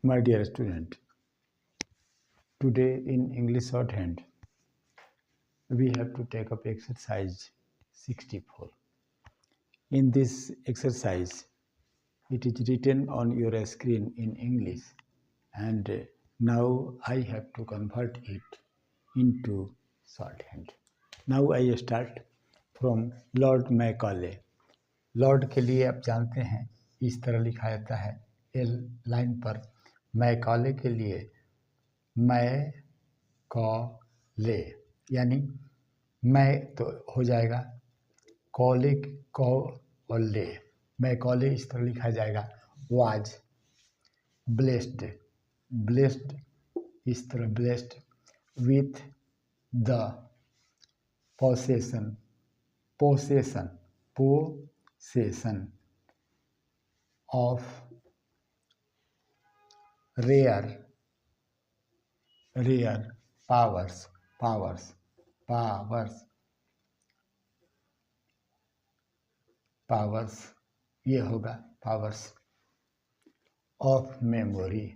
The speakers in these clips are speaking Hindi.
My dear student, today in English shorthand, we have to take up exercise 64. In this exercise, it is written on your screen in English, and now I have to convert it into shorthand. Now I start from Lord Macaulay. Lord के लिए आप जानते हैं इस तरह लिखा जाता है एल लाइन पर। मैकॉले के लिए मै कॉले, यानी मैं तो हो जाएगा कॉले कॉले, मैकॉले इस तरह लिखा जाएगा। वाज ब्लेस्ड, ब्लेस्ड इस तरह blessed with the possession, possession possession of rare powers, ये होगा powers of memory,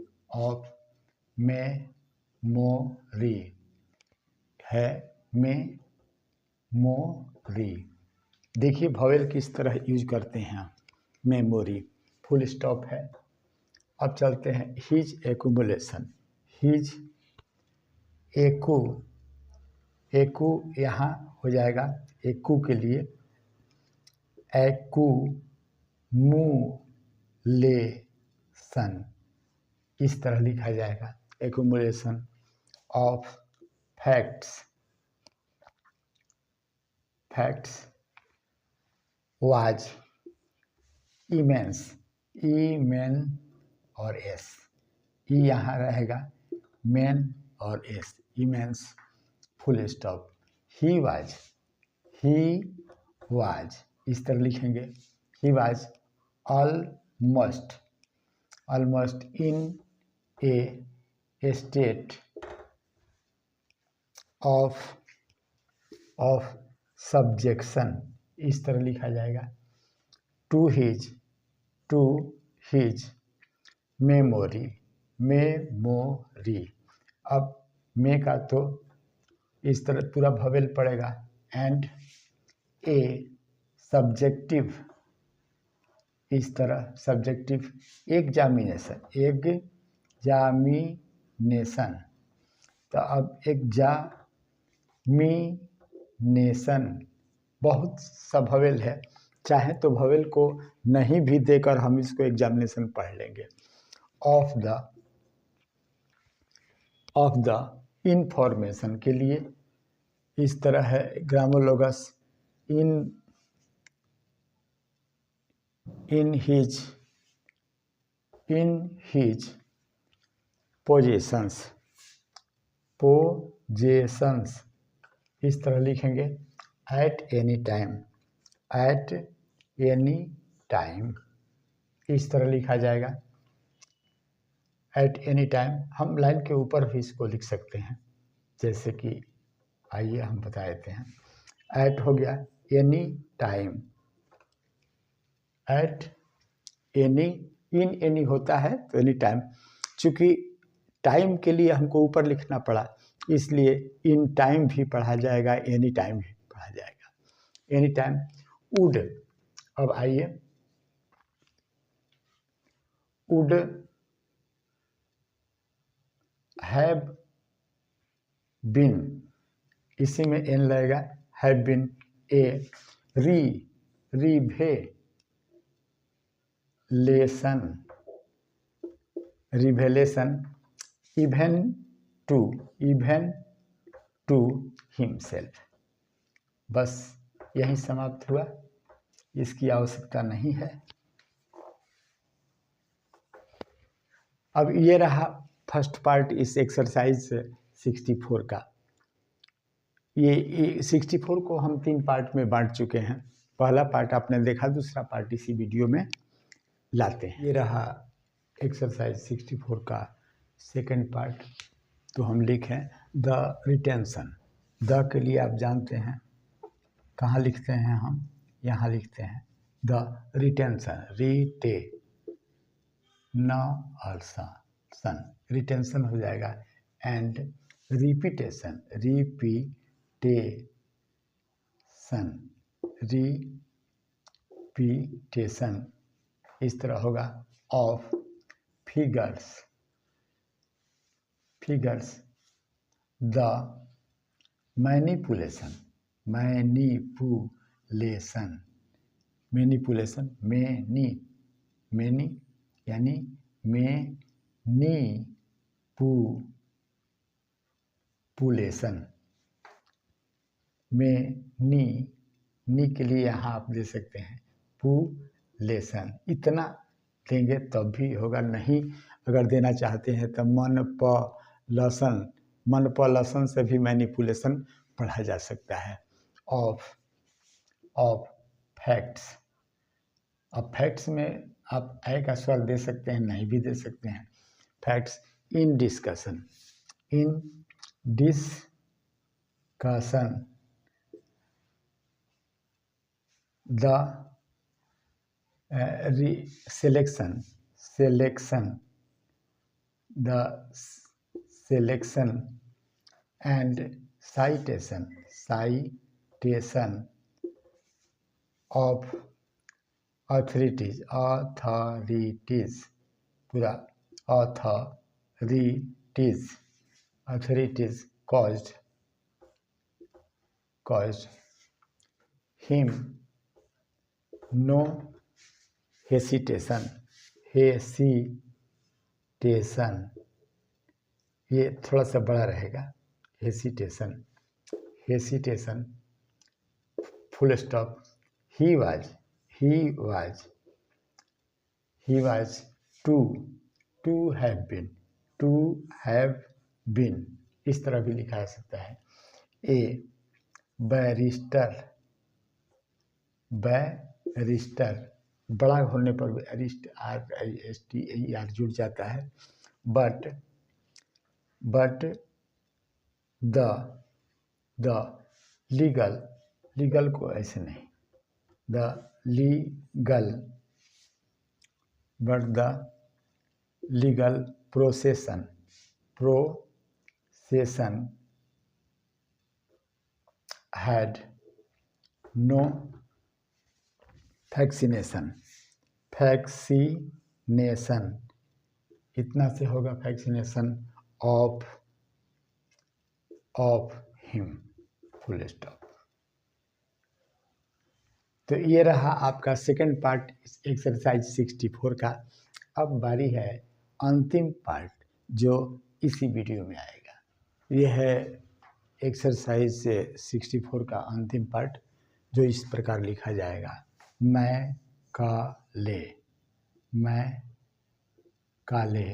है मेमोरी। देखिए भवेल किस तरह यूज करते हैं। मेमोरी फुल स्टॉप है। अब चलते हैं हिज एक्यूमुलेशन। हिज एकू यहाँ हो जाएगा एकू के लिए एक्यूमुलेशन इस तरह लिखा जाएगा। Accumulation of facts was immense, ईमेन और एस, ई यहाँ रहेगा मेन और S, immense full stop. He was इस तरह लिखेंगे। He was almost in a state of subjection इस तरह लिखा जाएगा। टू हिज मेमोरी, अब मे का तो इस तरह पूरा भवेल पड़ेगा। एंड ए सब्जेक्टिव इस तरह सब्जेक्टिव एग्जामिनेशन, तो अब एग्जामिनेशन बहुत सा भवेल है, चाहे तो भवेल को नहीं भी देकर हम इसको एग्जामिनेशन पढ़ लेंगे। ऑफ द इंफॉर्मेशन के लिए इस तरह है ग्रामोलोगस। इन हिज पोजेशंस इस तरह लिखेंगे। एट एनी टाइम इस तरह लिखा जाएगा। एट एनी टाइम हम लाइन के ऊपर भी इसको लिख सकते हैं, जैसे कि आइए हम बता देते हैं। एट हो गया any time, at any, in any होता है तो एनी टाइम, चूँकि टाइम के लिए हमको ऊपर लिखना पड़ा इसलिए इन टाइम भी पढ़ा जाएगा, एनी टाइम भी पढ़ा जाएगा। एनी टाइम वुड, अब आइए वुड हैव बीन, इसी में एन लगेगा, have been a revelation even to himself. बस यही समाप्त हुआ, इसकी आवश्यकता नहीं है। अब ये रहा फर्स्ट पार्ट इस एक्सरसाइज 64 का। ये 64 को हम 3 पार्ट में बांट चुके हैं। पहला पार्ट आपने देखा, दूसरा पार्ट इसी वीडियो में लाते हैं। ये रहा एक्सरसाइज 64 का सेकंड पार्ट। तो हम लिखें द रिटेंशन। द के लिए आप जानते हैं कहाँ लिखते हैं हम, यहाँ लिखते हैं द रिटेंशन, न अल्सा, रिटेंशन हो जाएगा, एंड रिपीटेशन, रिपीटेशन इस तरह होगा, of figures the manipulation many यानी मैनी के लिए यहाँ आप दे सकते हैं पुलेशन, इतना देंगे तब भी होगा, नहीं अगर देना चाहते हैं तो मन प लसन से भी मैनिपुलेशन पढ़ा जा सकता है। ऑफ फैक्ट्स, अब फैक्ट्स में आप ए का स्वर दे सकते हैं, नहीं भी दे सकते हैं। Facts in discussion the selection and citation of authorities पूरा authorities caused him no hesitation, ये थोड़ा सा बड़ा रहेगा, hesitation full stop, he was to have been इस तरह भी लिखा जा सकता है। ए बैरिस्टर बड़ा होने पर RISTER जुड़ जाता है, बट द लीगल को ऐसे नहीं, but the legal procession had no vaccination इतना से होगा, vaccination of him full stop. तो ये रहा आपका सेकंड पार्ट एक्सरसाइज 64 का। अब बारी है अंतिम पार्ट जो इसी वीडियो में आएगा। ये है एक्सरसाइज 64 का अंतिम पार्ट जो इस प्रकार लिखा जाएगा, Macaulay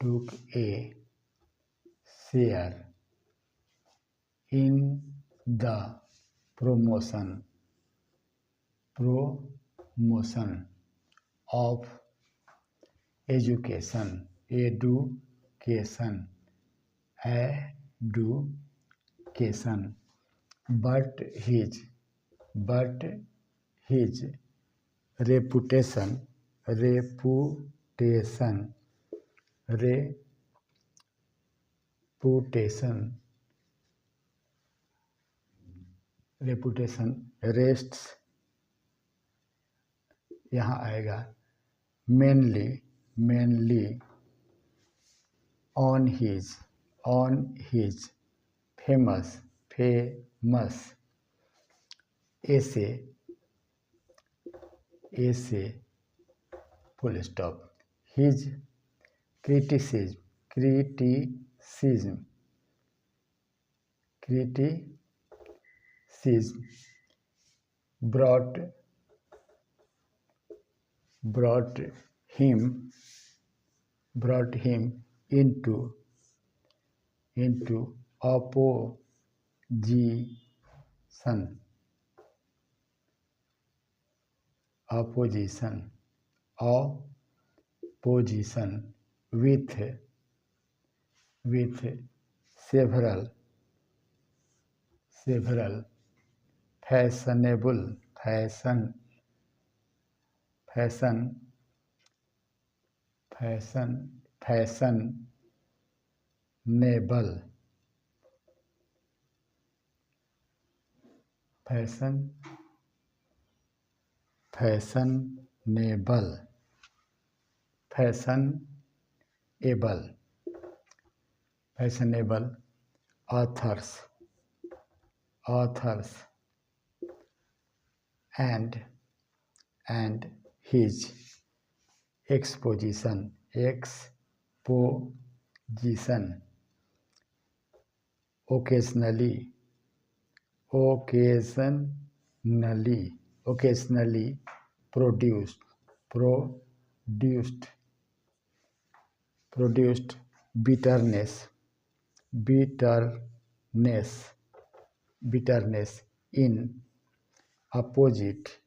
took a share in the promotion of education, but his reputation rests, यहाँ आएगा mainly on his famous essay full stop, his criticism brought him into opposition with several fashionable fashionable, fashionable, fashionable, authors, and his exposition, occasionally, produced, bitterness, in opposite,